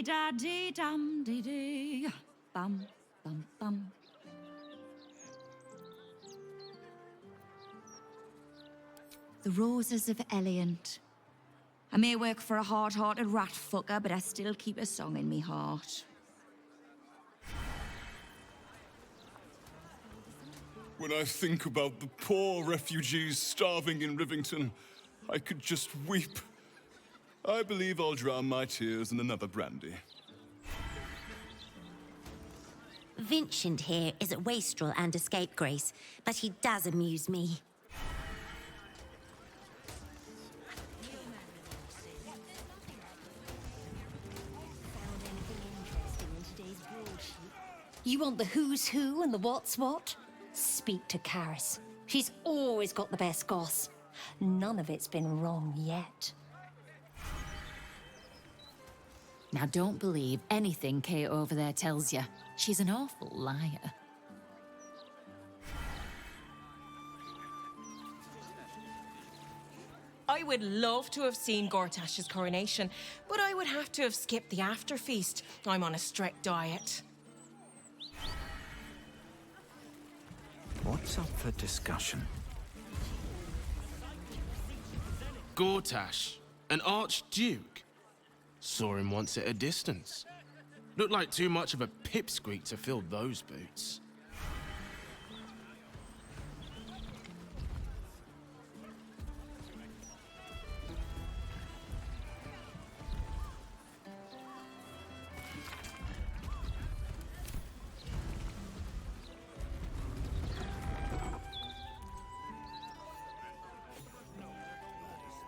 da dee dum dee dee. Bum bum bum. The roses of Eliant. I may work for a hard-hearted rat fucker, but I still keep a song in me heart. When I think about the poor refugees starving in Rivington, I could just weep. I believe I'll drown my tears in another brandy. Vincent here is a wastrel and a scapegrace, but he does amuse me. You want the who's who and the what's what? Speak to Karis. She's always got the best goss. None of it's been wrong yet. Now don't believe anything Kate over there tells you. She's an awful liar. I would love to have seen Gortash's coronation, but I would have to have skipped the after feast. I'm on a strict diet. What's up for discussion? Gortash, an archduke. Saw him once at a distance. Looked like too much of a pipsqueak to fill those boots.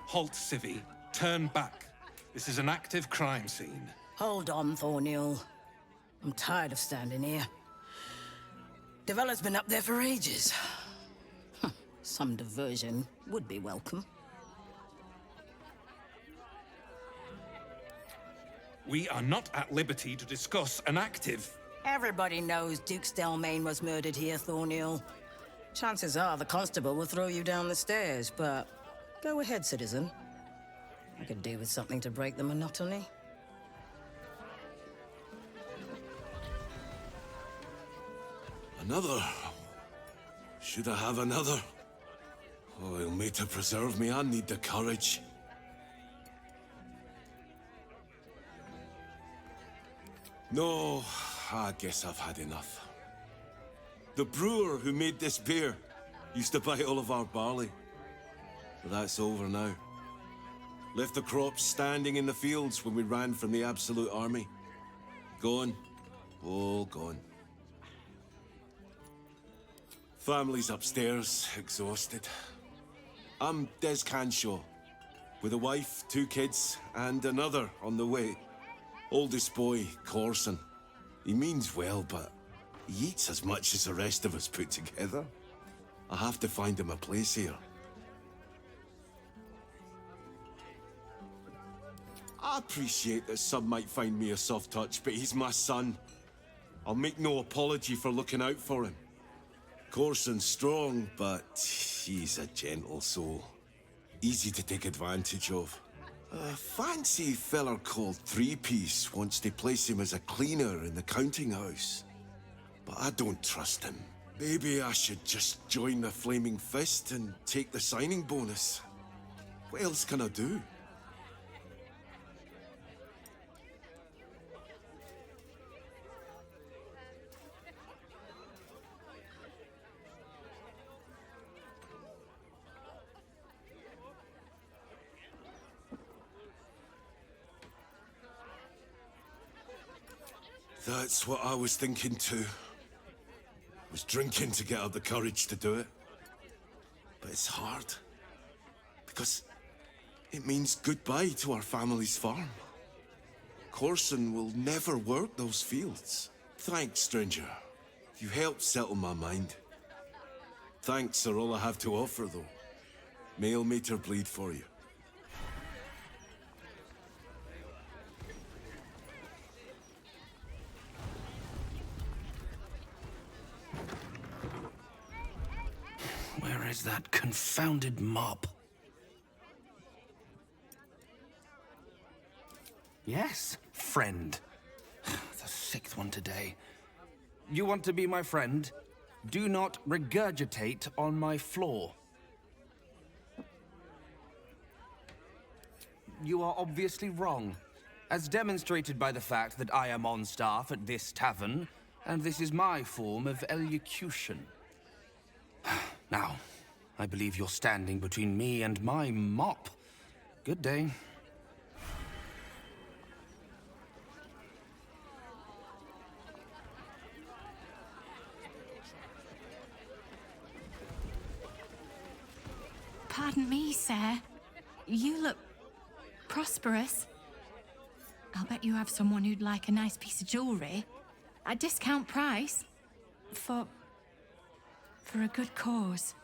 Halt, Civvy. Turn back. This is an active crime scene. Hold on, Thornhill. I'm tired of standing here. Devella's been up there for ages. Some diversion would be welcome. We are not at liberty to discuss an active... Everybody knows Duke Stelmane was murdered here, Thornhill. Chances are the constable will throw you down the stairs, but... Go ahead, citizen. I could do with something to break the monotony. Another? Should I have another? Oh, it'll make to preserve me. I need the courage. No, I guess I've had enough. The brewer who made this beer used to buy all of our barley. But that's over now. Left the crops standing in the fields when we ran from the Absolute Army. Gone. All gone. Family's upstairs, exhausted. I'm Des Canshaw, with a wife, 2 kids, and another on the way. Oldest boy, Corson. He means well, but he eats as much as the rest of us put together. I have to find him a place here. I appreciate that some might find me a soft touch, but he's my son. I'll make no apology for looking out for him. Corson's strong, but he's a gentle soul. Easy to take advantage of. A fancy feller called Three-Piece wants to place him as a cleaner in the counting house. But I don't trust him. Maybe I should just join the Flaming Fist and take the signing bonus. What else can I do? That's what I was thinking too. Was drinking to get up the courage to do it. But it's hard. Because it means goodbye to our family's farm. Corson will never work those fields. Thanks, stranger. You helped settle my mind. Thanks are all I have to offer, though. Mail meter bleed for you. Where is that confounded mob? Yes, friend. The sixth one today. You want to be my friend? Do not regurgitate on my floor. You are obviously wrong, as demonstrated by the fact that I am on staff at this tavern, and this is my form of elocution. Now, I believe you're standing between me and my mop. Good day. Pardon me, sir. You look prosperous. I'll bet you have someone who'd like a nice piece of jewelry at discount price for a good cause.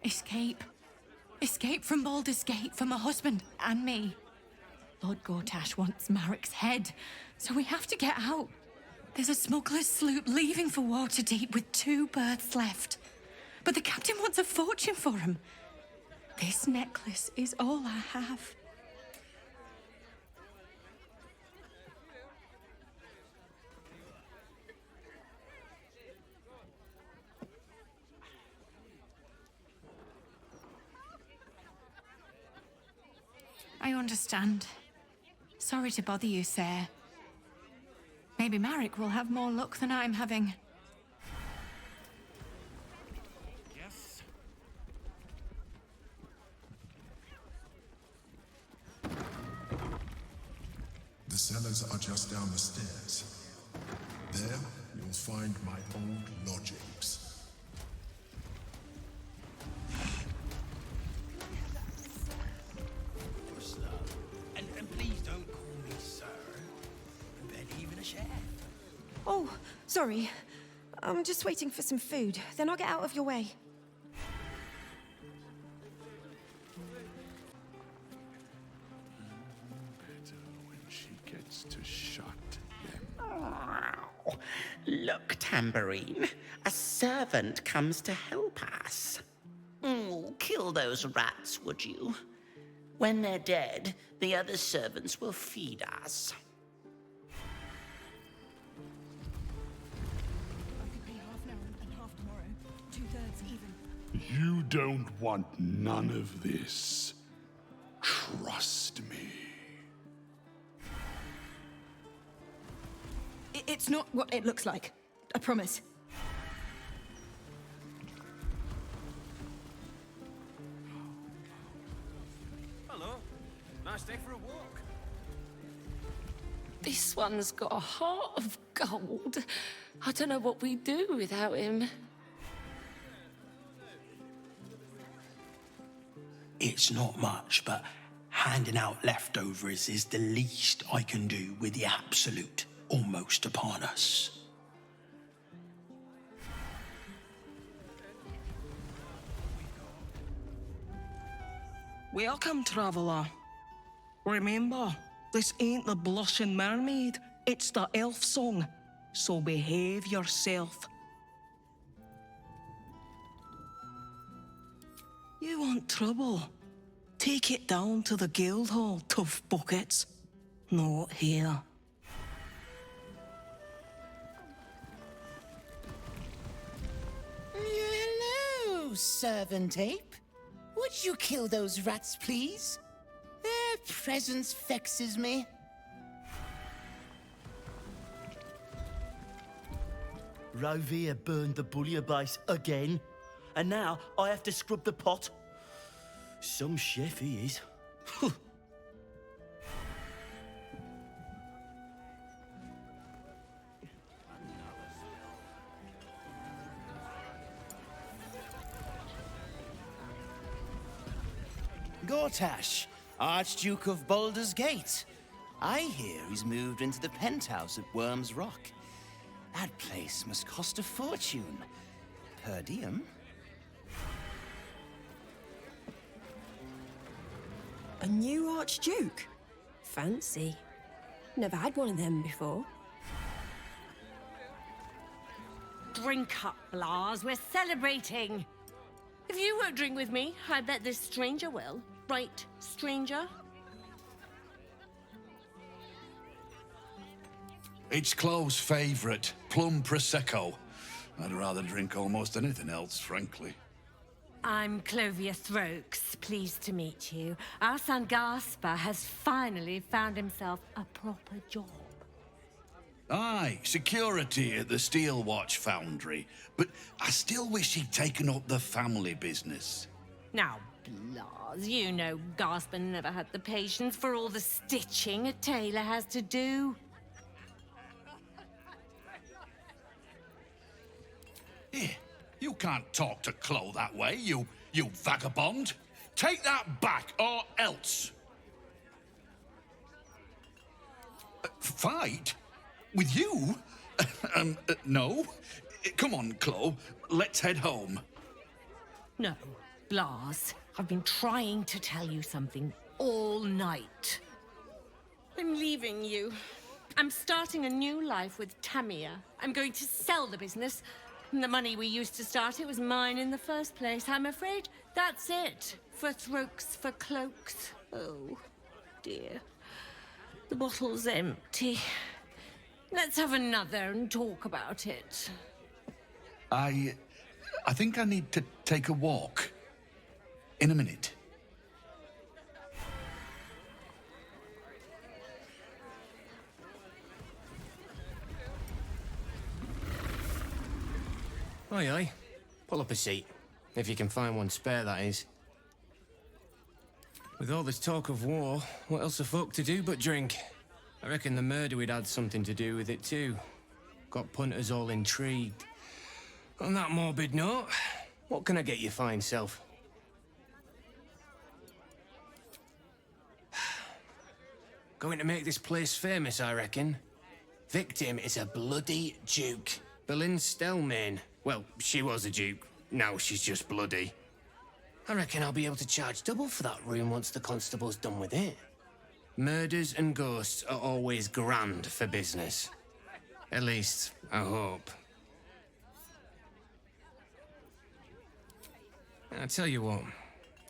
Escape. Escape from Baldur's Gate for my husband and me. Lord Gortash wants Marek's head, so we have to get out. There's a smuggler's sloop leaving for Waterdeep with 2 berths left. But the captain wants a fortune for him. This necklace is all I have. I understand. Sorry to bother you, sir. Maybe Marek will have more luck than I'm having. Yes. The cellars are just down the stairs. There, you'll find my old lodgings. And please don't call me sir. Bet even a chef. Oh, sorry. I'm just waiting for some food. Then I'll get out of your way. Better when she gets to shut them. Oh, look, Tambourine. A servant comes to help us. Kill those rats, would you? When they're dead, the other servants will feed us. You don't want none of this. Trust me. It's not what it looks like. I promise. Hello. Nice day for a walk. This one's got a heart of gold. I don't know what we'd do without him. It's not much, but handing out leftovers is the least I can do with the absolute almost upon us. Welcome, traveller. Remember, this ain't the Blushing Mermaid, it's the Elfsong, so behave yourself. You want trouble? Take it down to the Guildhall, tough buckets. Not here. Hello, Servant Ape. Would you kill those rats, please? Their presence vexes me. Rovia burned the bullier base again, and now I have to scrub the pot. Some chef he is. Gortash, Archduke of Baldur's Gate. I hear he's moved into the penthouse at Worm's Rock. That place must cost a fortune. Per diem. A new Archduke? Fancy. Never had one of them before. Drink up, Lars. We're celebrating. If you won't drink with me, I bet this stranger will. Right, stranger? It's Chloe's favourite, plum prosecco. I'd rather drink almost anything else, frankly. I'm Clovia Throaks, pleased to meet you. Our son Gaspar has finally found himself a proper job. Aye, security at the Steel Watch Foundry. But I still wish he'd taken up the family business. Now, Blas, you know Gaspar never had the patience for all the stitching a tailor has to do. Here, you can't talk to Chloe that way, you vagabond. Take that back, or else. Fight? With you? No. Come on, Chloe. Let's head home. No, Blas, I've been trying to tell you something all night. I'm leaving you. I'm starting a new life with Tamia. I'm going to sell the business. And the money we used to start it was mine in the first place. I'm afraid that's it. For Throaks, for cloaks. Oh, dear. The bottle's empty. Let's have another and talk about it. I think I need to take a walk. In a minute. Aye, aye. Pull up a seat. If you can find one spare, that is. With all this talk of war, what else are folk to do but drink? I reckon the murder we'd had something to do with it too. Got punters all intrigued. On that morbid note, what can I get you fine self? Going to make this place famous, I reckon. Victim is a bloody duke. Boleyn Stelmane. Well, she was a duke. Now she's just bloody. I reckon I'll be able to charge double for that room once the constable's done with it. Murders and ghosts are always grand for business. At least, I hope. I tell you what,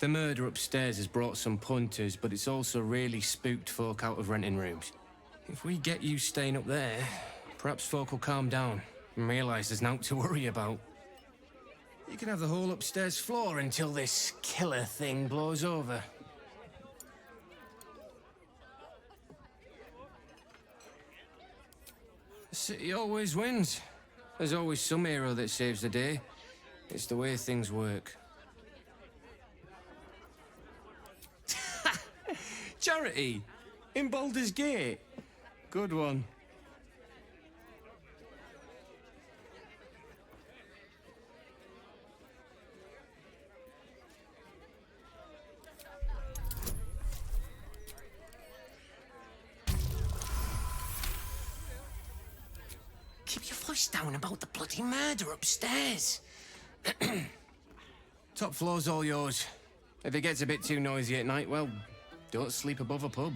the murder upstairs has brought some punters, but it's also really spooked folk out of renting rooms. If we get you staying up there, perhaps folk will calm down and realise there's naught to worry about. You can have the whole upstairs floor until this killer thing blows over. The city always wins. There's always some hero that saves the day. It's the way things work. Charity! In Baldur's Gate. Good one. Keep your voice down about the bloody murder upstairs. Top floor's all yours. If it gets a bit too noisy at night, well, don't sleep above a pub.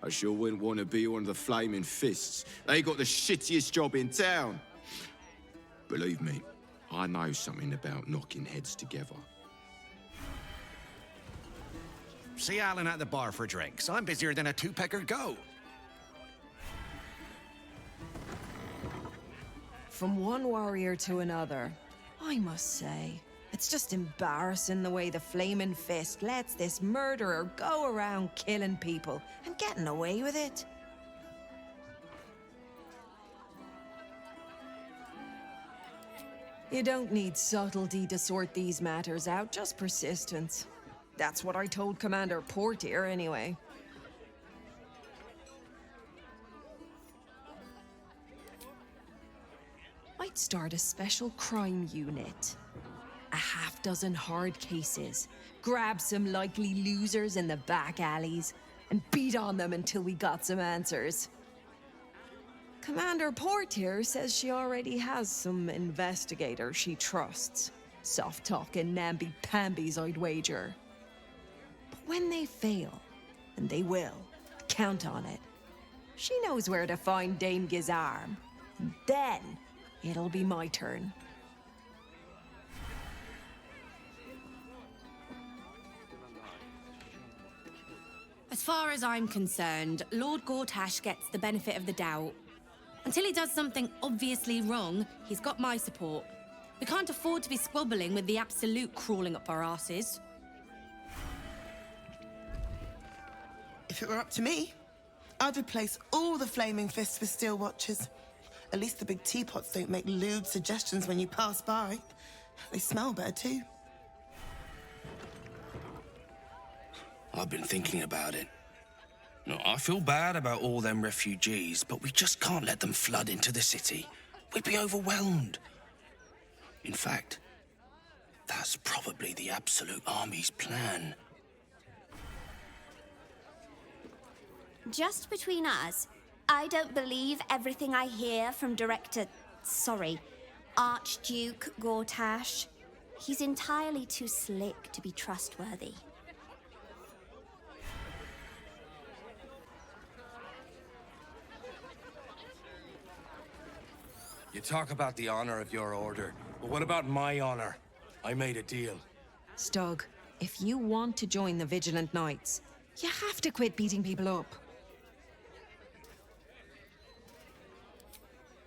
I sure wouldn't want to be one of the Flaming Fists. They got the shittiest job in town. Believe me, I know something about knocking heads together. See Alan at the bar for drinks. I'm busier than a two-pecker go. From one warrior to another, I must say, it's just embarrassing the way the Flaming Fist lets this murderer go around killing people and getting away with it. You don't need subtlety to sort these matters out, just persistence. That's what I told Commander Portier, anyway. I'd start a special crime unit. A half-dozen hard cases. Grab some likely losers in the back alleys and beat on them until we got some answers. Commander Portier says she already has some investigators she trusts. Soft-talking namby-pambies, I'd wager. But when they fail, and they will, count on it, She knows where to find Dame Gizarm. Then it'll be my turn. As far as I'm concerned, Lord Gortash gets the benefit of the doubt. Until he does something obviously wrong, he's got my support. We can't afford to be squabbling with the Absolute crawling up our asses. If it were up to me, I'd replace all the flaming fists with steel watches. At least the big teapots don't make lewd suggestions when you pass by. They smell better too. I've been thinking about it. No, I feel bad about all them refugees, but we just can't let them flood into the city. We'd be overwhelmed. In fact, that's probably the Absolute Army's plan. Just between us, I don't believe everything I hear from Archduke Gortash. He's entirely too slick to be trustworthy. You talk about the honor of your order, but what about my honor? I made a deal. Stug, if you want to join the Vigilant Knights, you have to quit beating people up.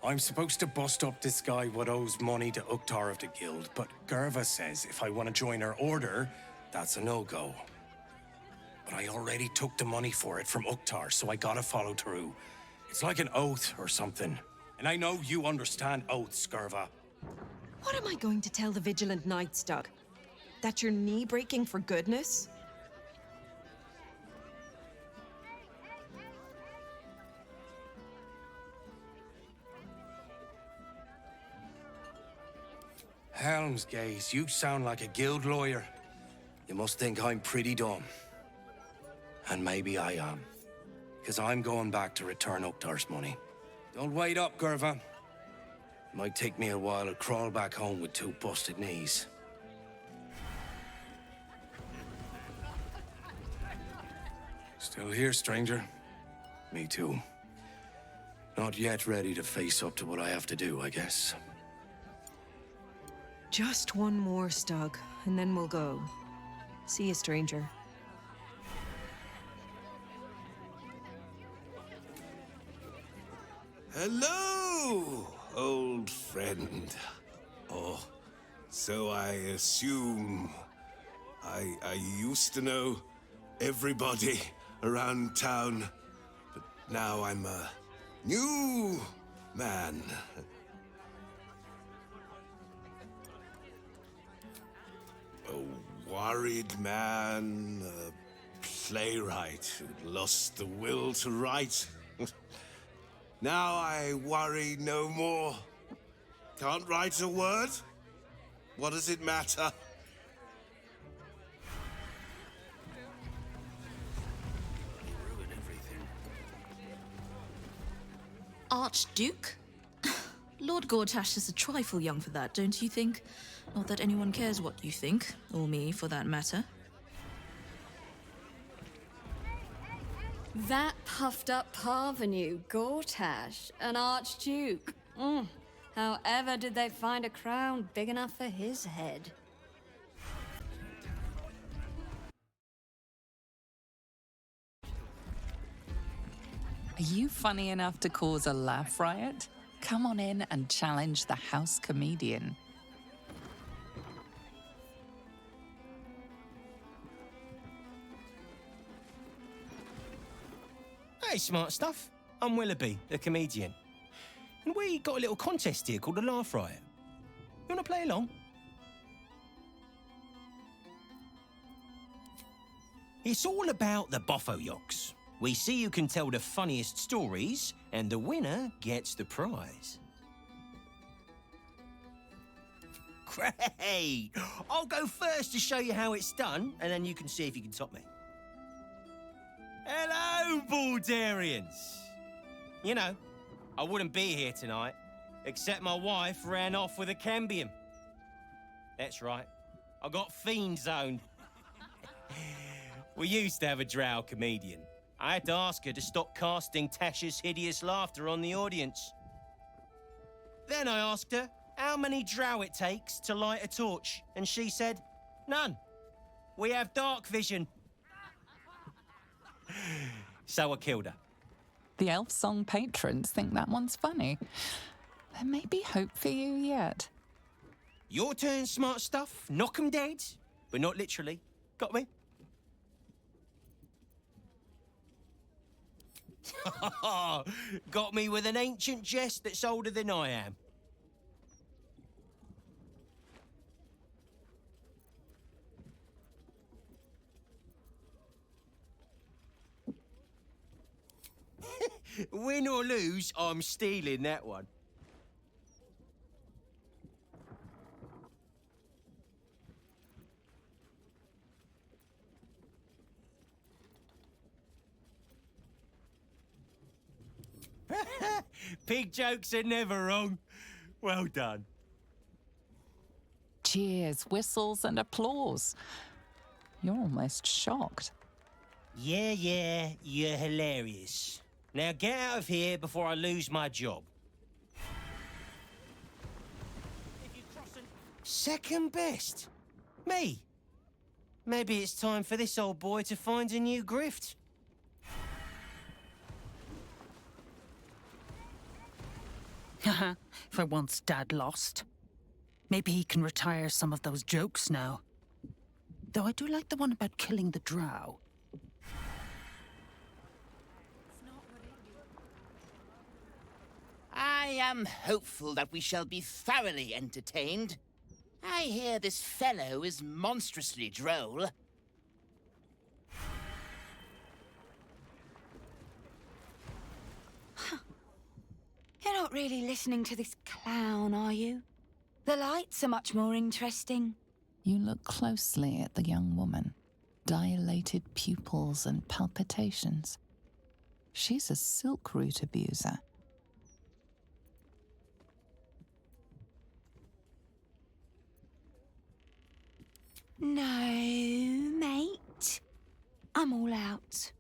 I'm supposed to bust up this guy what owes money to Uktar of the Guild, but Gerva says if I want to join her order, that's a no-go. But I already took the money for it from Uktar, so I gotta follow through. It's like an oath or something. And I know you understand oaths, Gerva. What am I going to tell the Vigilant Knights, Doug? That you're knee-breaking for goodness? Helmsgaze, you sound like a guild lawyer. You must think I'm pretty dumb. And maybe I am. Because I'm going back to return Uktar's money. Don't wait up, Gerva. Might take me a while to crawl back home with 2 busted knees. Still here, stranger? Me too. Not yet ready to face up to what I have to do, I guess. Just one more, Stug, and then we'll go. See you, stranger. Hello, old friend. Oh, so I assume. I used to know everybody around town, but now I'm a new man. A worried man, a playwright who lost the will to write. Now I worry no more. Can't write a word? What does it matter? Archduke? Lord Gortash is a trifle young for that, don't you think? Not that anyone cares what you think, or me for that matter. That puffed up parvenu, Gortash, an archduke. However did they find a crown big enough for his head? Are you funny enough to cause a laugh riot? Come on in and challenge the house comedian. Hey, smart stuff. I'm Willoughby, the comedian. And we got a little contest here called the Laugh Riot. You want to play along? It's all about the Boffo-Yoks. We see who can tell the funniest stories, and the winner gets the prize. Great! I'll go first to show you how it's done, and then you can see if you can top me. Hello, Baldurians! You know, I wouldn't be here tonight, except my wife ran off with a cambion. That's right, I got fiend zoned. We used to have a drow comedian. I had to ask her to stop casting Tasha's hideous laughter on the audience. Then I asked her how many drow it takes to light a torch, and she said, none. We have dark vision. So I killed her. The Elfsong patrons think that one's funny. There may be hope for you yet. Your turn, smart stuff. Knock 'em dead, but not literally. Got me? Got me with an ancient jest that's older than I am. Win or lose, I'm stealing that one. Pig jokes are never wrong. Well done. Cheers, whistles, and applause. You're almost shocked. Yeah, you're hilarious. Now get out of here before I lose my job. Second best? Me? Maybe it's time for this old boy to find a new grift. For once Dad lost. Maybe he can retire some of those jokes now. Though I do like the one about killing the Drow. I am hopeful that we shall be thoroughly entertained. I hear this fellow is monstrously droll. You're not really listening to this clown, are you? The lights are much more interesting. You look closely at the young woman. Dilated pupils and palpitations. She's a silk root abuser. No, mate. I'm all out.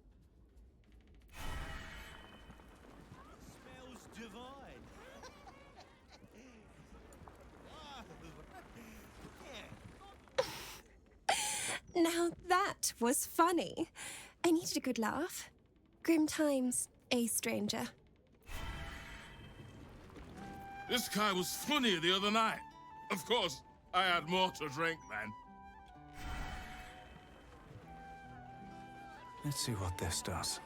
Now that was funny. I needed a good laugh. Grim times, stranger. This guy was funny the other night. Of course, I had more to drink then. Let's see what this does.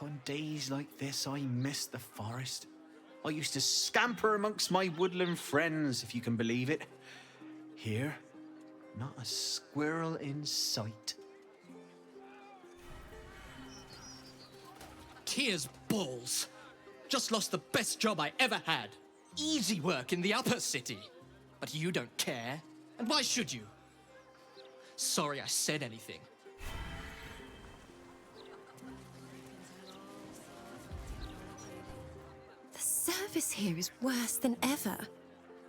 On days like this, I miss the forest. I used to scamper amongst my woodland friends, if you can believe it. Here, not a squirrel in sight. Tears balls. Just lost the best job I ever had. Easy work in the upper city. But you don't care. And why should you? Sorry I said anything. The service here is worse than ever.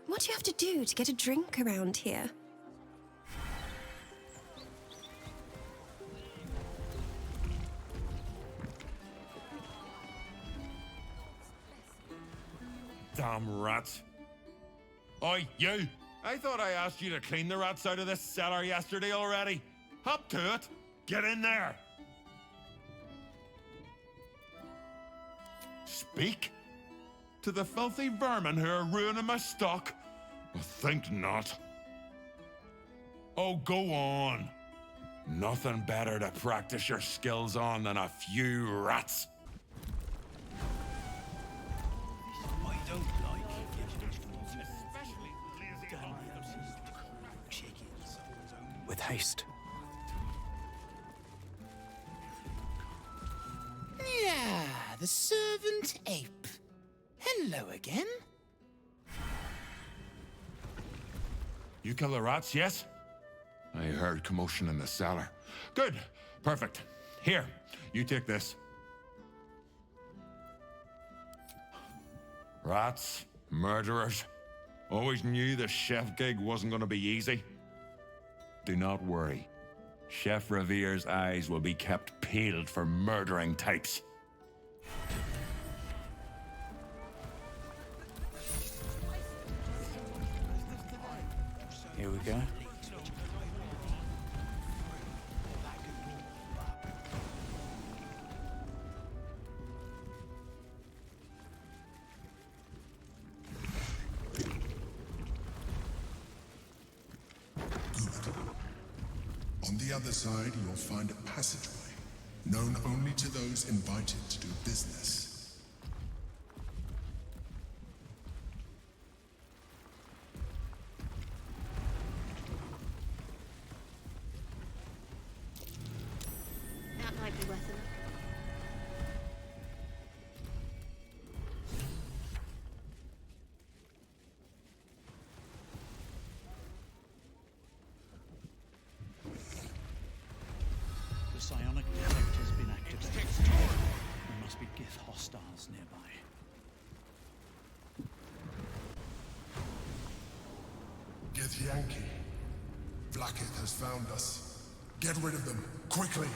What do you have to do to get a drink around here? Damn rats. Oi, you! I thought I asked you to clean the rats out of this cellar yesterday already. Hop to it. Get in there. Speak? To the filthy vermin who are ruining my stock? I think not. Oh, go on. Nothing better to practice your skills on than a few rats. I don't like with haste. Yeah, the servant ape. Hello again. You kill the rats, yes? I heard commotion in the cellar. Good. Perfect. Here, you take this. Rats, murderers. Always knew the chef gig wasn't gonna be easy. Do not worry. Chef Revere's eyes will be kept peeled for murdering types. Here we go. On the other side, you'll find a passageway, known only to those invited to do business. That might be worth a look. The psionic detect has been activated. There must be Gith hostiles nearby. Get Yankee. Blacketh has found us. Get rid of them, quickly!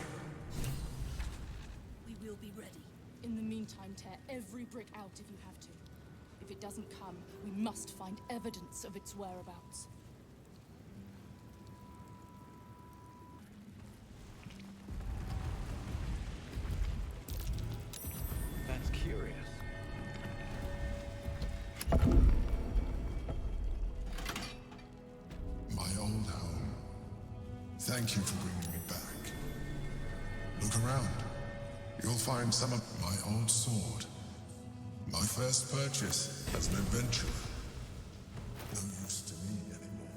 We will be ready. In the meantime, tear every brick out if you have to. If it doesn't come, we must find evidence of its whereabouts. That's curious. My old home. Thank you for bringing me back. Look around. You'll find some of my old sword. My first purchase as an adventurer. No use to me anymore.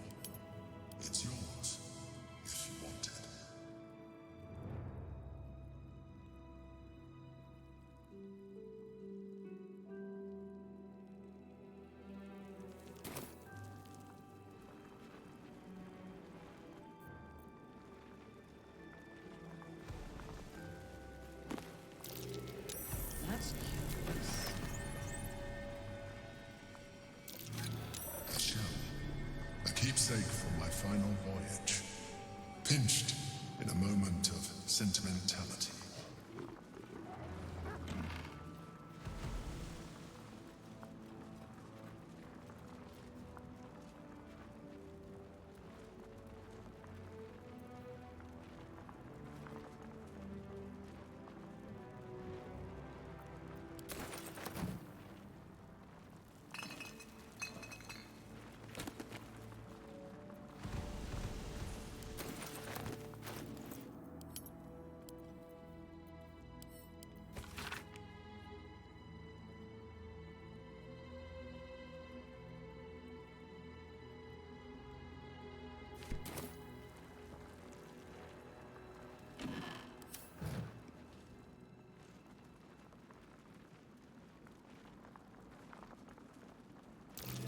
It's yours, if you want it. That's curious. A shell. A keepsake from my final voyage. Pinched in a moment of sentimentality.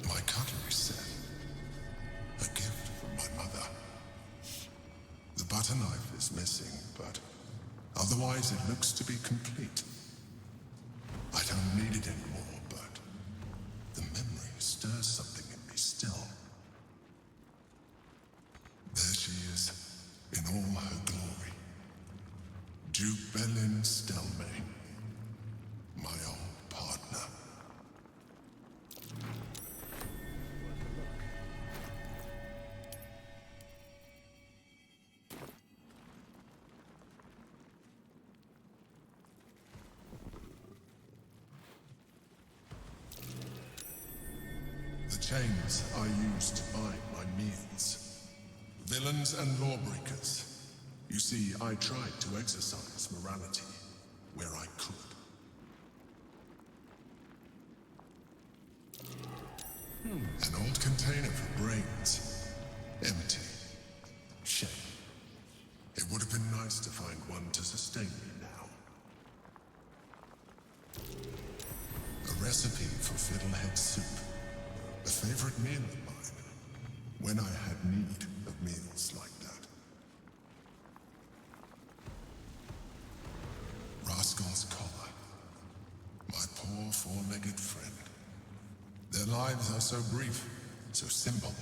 My cutlery set. A gift from my mother. The butter knife is missing, but otherwise it looks to be complete. I don't need it anymore, but the memory stirs something in me still. There she is, in all her glory. Duke Belin Stelmane, my old partner. The chains I use to buy my meals. Villains and lawbreakers. You see, I tried to exercise morality where I could. An old container for brains. Empty. Shame. It would have been nice to find one to sustain me now. A recipe for fiddlehead soup. A favorite meal of mine. When I had need of meals like that. Rascal's collar. My poor four-legged friend. Their lives are so brief, so simple.